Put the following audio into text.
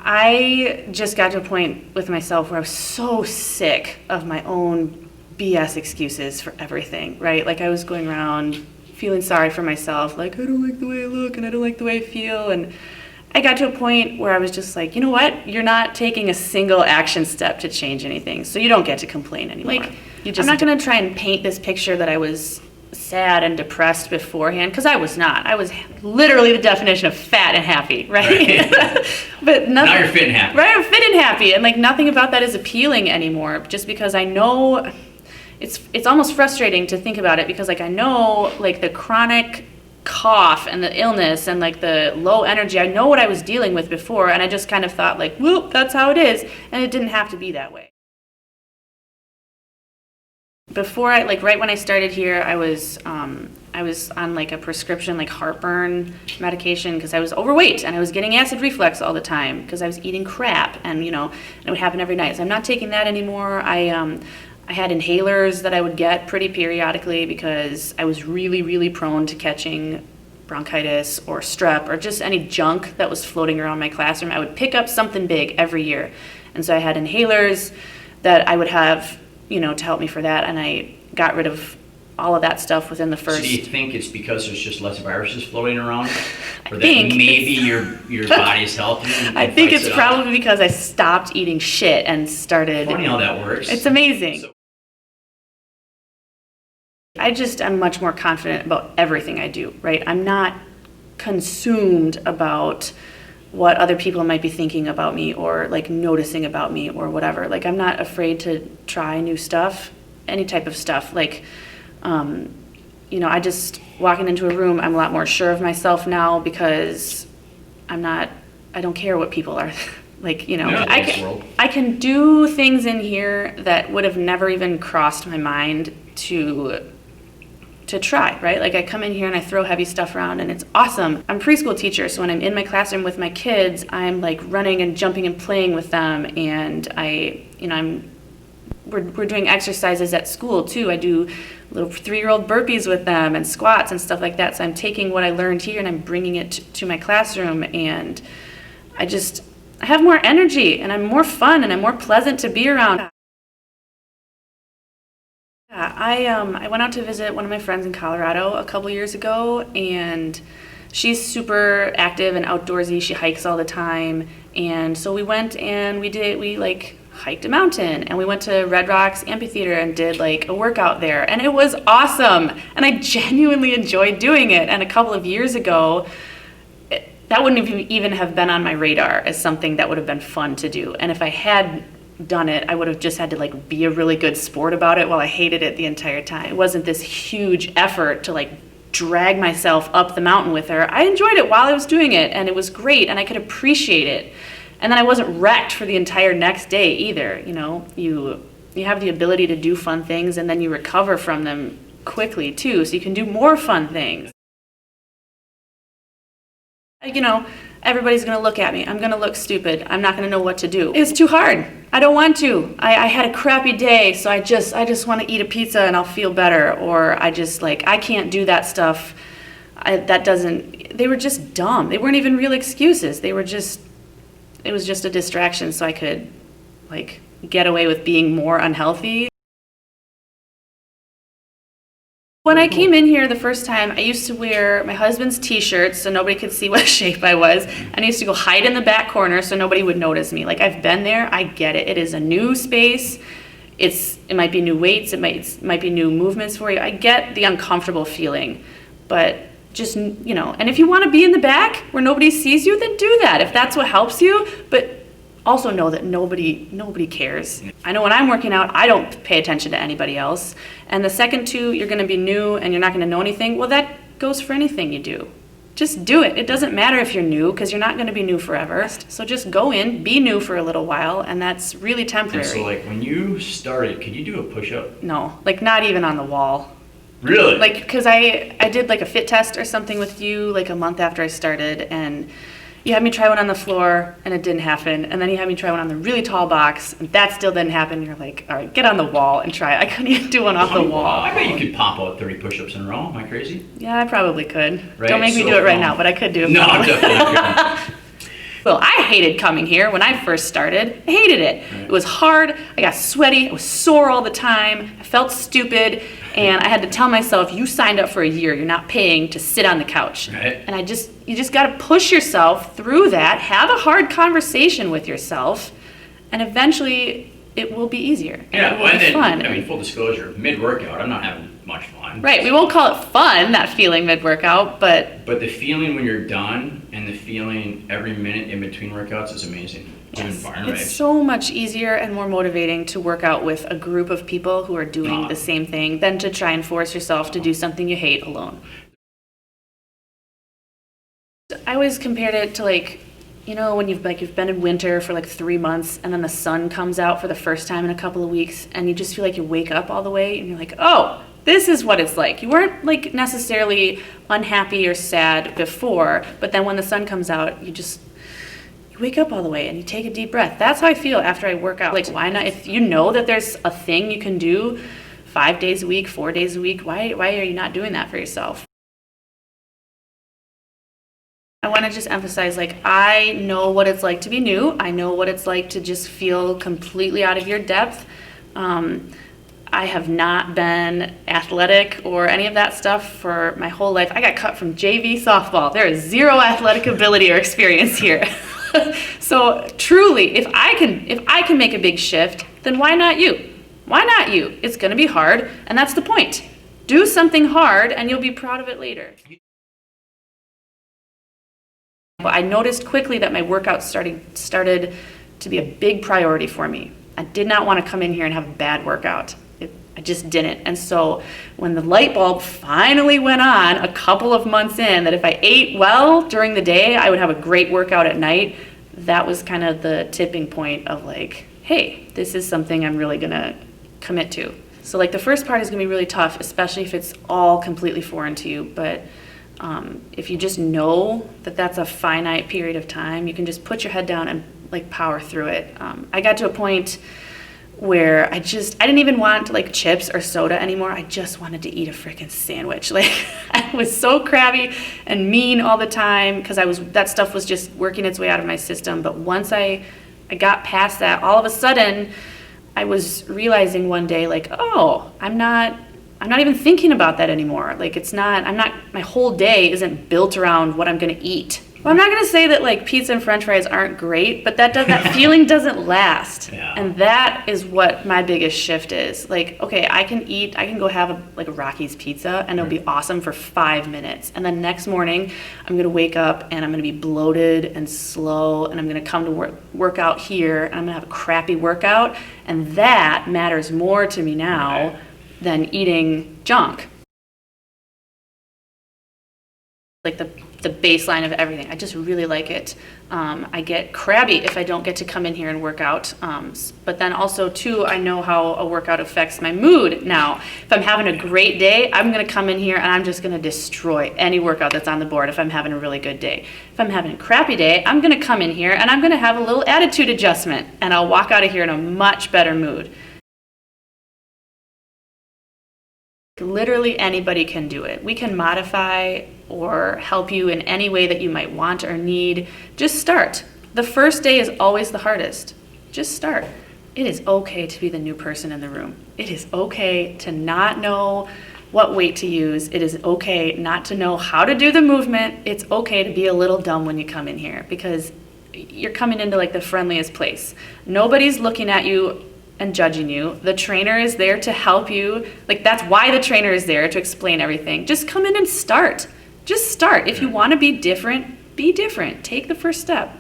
I just got to a point with myself where I was so sick of my own BS excuses for everything, right? Like I was going around feeling sorry for myself, like I don't like the way I look and I don't like the way I feel. And I got to a point where I was just like, you know what? You're not taking a single action step to change anything, so you don't get to complain anymore. Like, I'm not going to try and paint this picture that I was sad and depressed beforehand, because I was not. I was literally the definition of fat and happy, right? But nothing, now you're fit and happy. Right, I'm fit and happy, and like nothing about that is appealing anymore, just because I know it's almost frustrating to think about it, because like I know like the chronic cough and the illness and like the low energy, I know what I was dealing with before, and I just kind of thought like, whoop, that's how it is, and it didn't have to be that way. Before right when I started here, I was on like a prescription like heartburn medication because I was overweight and I was getting acid reflux all the time because I was eating crap, and it would happen every night. So I'm not taking that anymore. I had inhalers that I would get pretty periodically because I was really, really prone to catching bronchitis or strep or just any junk that was floating around my classroom. I would pick up something big every year, and so I had inhalers that I would have to help me for that, and I got rid of all of that stuff within the first. So do you think it's because there's just less viruses floating around? Or that think maybe your body is healthy? I think it's probably because I stopped eating shit and started. Funny how that works. It's amazing. I'm much more confident about everything I do, right? I'm not consumed about what other people might be thinking about me or like noticing about me or whatever. Like I'm not afraid to try new stuff, any type of stuff. Like, I just walking into a room, I'm a lot more sure of myself now because I don't care what people are like, I can do things in here that would have never even crossed my mind to try, right? Like I come in here and I throw heavy stuff around and it's awesome. I'm a preschool teacher, so when I'm in my classroom with my kids, I'm like running and jumping and playing with them, and we're doing exercises at school too. I do little 3-year-old burpees with them and squats and stuff like that. So I'm taking what I learned here and I'm bringing it to my classroom, and I have more energy and I'm more fun and I'm more pleasant to be around. I went out to visit one of my friends in Colorado a couple years ago, and she's super active and outdoorsy. She hikes all the time, and so we went and we hiked a mountain, and we went to Red Rocks Amphitheater and did like a workout there, and it was awesome, and I genuinely enjoyed doing it. And a couple of years ago, that wouldn't even have been on my radar as something that would have been fun to do, and if I had done it, I would have just had to like be a really good sport about it while I hated it the entire time. It wasn't this huge effort to like drag myself up the mountain with her. I enjoyed it while I was doing it, and it was great, and I could appreciate it. And then I wasn't wrecked for the entire next day either. You have the ability to do fun things, and then you recover from them quickly too, so you can do more fun things. Everybody's going to look at me. I'm going to look stupid. I'm not going to know what to do. It's too hard. I don't want to. I had a crappy day, so I just want to eat a pizza and I'll feel better. Or I can't do that stuff. They were just dumb. They weren't even real excuses. It was just a distraction so I could get away with being more unhealthy. When I came in here the first time, I used to wear my husband's t-shirts so nobody could see what shape I was. And I used to go hide in the back corner so nobody would notice me. Like, I've been there, I get it. It is a new space. It might be new weights, it might be new movements for you. I get the uncomfortable feeling, but just, and if you want to be in the back where nobody sees you, then do that if that's what helps you. But also know that nobody cares. I know when I'm working out, I don't pay attention to anybody else. And the second two, you're going to be new and you're not going to know anything. Well, that goes for anything you do. Just do it. It doesn't matter if you're new, because you're not going to be new forever. So just go in, be new for a little while, and that's really temporary. And so when you started, could you do a push-up? No, not even on the wall. Really? Because I did a fit test or something with you a month after I started, and you had me try one on the floor, and it didn't happen. And then you had me try one on the really tall box, and that still didn't happen. And you're like, all right, get on the wall and try it. I couldn't even do one off the wall. I bet you could pop out 30 push-ups in a row. Am I crazy? Yeah, I probably could. Right? Don't make me do it right now, but I could do it. No, definitely couldn't. Well, I hated coming here when I first started. I hated it. It was hard. I got sweaty. I was sore all the time. I felt stupid. And I had to tell myself, you signed up for a year. You're not paying to sit on the couch. Right. And you just got to push yourself through that. Have a hard conversation with yourself. And eventually it will be easier. Yeah, it will be fun. I mean, full disclosure, mid-workout, I'm not having much fun. Right, we won't call it fun, that feeling mid-workout, but the feeling when you're done and the feeling every minute in between workouts is amazing. yes, it's so much easier and more motivating to work out with a group of people who are doing the same thing than to try and force yourself to do something you hate alone. I always compared it to like, you know, when you've been in winter for like 3 months and then the sun comes out for the first time in a couple of weeks and you just feel like you wake up all the way and you're like, oh, this is what it's like. You weren't like necessarily unhappy or sad before, but then when the sun comes out, you wake up all the way and you take a deep breath. That's how I feel after I work out. Like, why not? If you know that there's a thing you can do 5 days a week, 4 days a week, why are you not doing that for yourself? I want to just emphasize, like, I know what it's like to be new. I know what it's like to just feel completely out of your depth. I have not been athletic or any of that stuff for my whole life. I got cut from JV softball. There is zero athletic ability or experience here. So truly, if I can make a big shift, then why not you? Why not you? It's going to be hard, and that's the point. Do something hard, and you'll be proud of it later. I noticed quickly that my workouts started to be a big priority for me. I did not want to come in here and have a bad workout. I just didn't. And so when the light bulb finally went on a couple of months in, that if I ate well during the day, I would have a great workout at night, that was kind of the tipping point of like, hey, this is something I'm really gonna commit to. So like the first part is gonna be really tough, especially if it's all completely foreign to you, but if you just know that that's a finite period of time, you can just put your head down and like power through it. I got to a point where I didn't even want like chips or soda anymore. I just wanted to eat a freaking sandwich. Like I was so crabby and mean all the time because that stuff was just working its way out of my system. But once I got past that, all of a sudden I was realizing one day like, oh, I'm not even thinking about that anymore. Like my whole day isn't built around what I'm gonna eat. Well, I'm not gonna say that like pizza and french fries aren't great, but that feeling doesn't last. Yeah. And that is what my biggest shift is. Like, okay, I can go have a Rocky's pizza and it'll be awesome for 5 minutes. And then next morning, I'm gonna wake up and I'm gonna be bloated and slow and I'm gonna come to work out here and I'm gonna have a crappy workout. And that matters more to me now than eating junk. Like the baseline of everything. I just really like it. I get crabby if I don't get to come in here and work out. But then also too, I know how a workout affects my mood now. If I'm having a great day, I'm gonna come in here and I'm just gonna destroy any workout that's on the board if I'm having a really good day. If I'm having a crappy day, I'm gonna come in here and I'm gonna have a little attitude adjustment and I'll walk out of here in a much better mood. Literally anybody can do it. We can modify or help you in any way that you might want or need. Just start. The first day is always the hardest. Just start. It is okay to be the new person in the room. It is okay to not know what weight to use. It is okay not to know how to do the movement. It's okay to be a little dumb when you come in here because you're coming into like the friendliest place. Nobody's looking at you and judging you. The trainer is there to help you. Like that's why the trainer is there, to explain everything. Just come in and start. Just start. If you want to be different, be different. Take the first step.